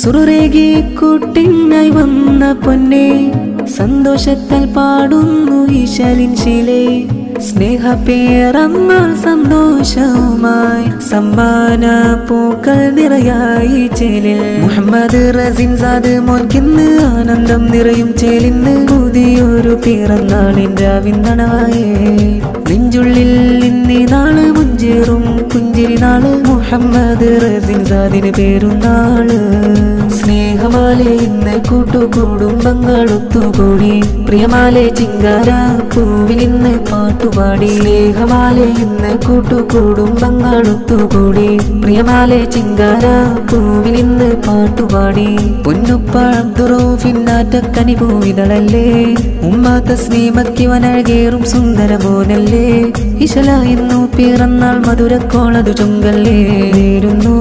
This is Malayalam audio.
സുറുരേകി കൂട്ടിനായി വന്ന പൊന്നെ സന്തോഷത്താൽ പാടുന്നു ഈശലിൻ ശീലേ സ്നേഹപ്പേറന്നാൾ സന്തോഷവുമായി സമ്മാന പൂക്കൾ നിറയായി ചേലിൽ മുഹമ്മദ് റസിൻസാദ് മോൻകിന്ന് ആനന്ദം നിറയും ചേലിന്ന് പുതിയൊരു പിറന്നാളിൻ്റെ വിന്തണവായേ നെഞ്ചുള്ളിൽ ഇന്നീ നാള് മുഞ്ചേറും പുഞ്ചിരി നാള് മുഹമ്മദ് റസിൻസാദിന് പേരുന്നാള് സ്നേഹമാലെ ഇന്ന് കൂട്ടുകുടുംബങ്ങൾ ഒത്തുകൂടി പ്രിയമാലെ ചിങ്കാര പൂവിൽ ഇന്ന് പാട്ടുപാടി സ്നേഹമാലെ ഇന്ന് കൂട്ടുകുടുംബങ്ങൾ ഒത്തുകൂടി പ്രിയമാലെ ചിങ്കാര പൂവിൽ ഇന്ന് പാട്ടുപാടി പൊന്നുപ്പ അബ്ദുറൂഫിന്നാറ്റക്കനി പൂവിതളല്ലേ ഉമ്മ തസ്ലീമക്കി വനഴകേറും സുന്ദര മോനല്ലേ ഇശല ഇന്നു പിറന്നാൾ മധുരക്കോളതു ചുങ്കല്ലേ നേരുന്നു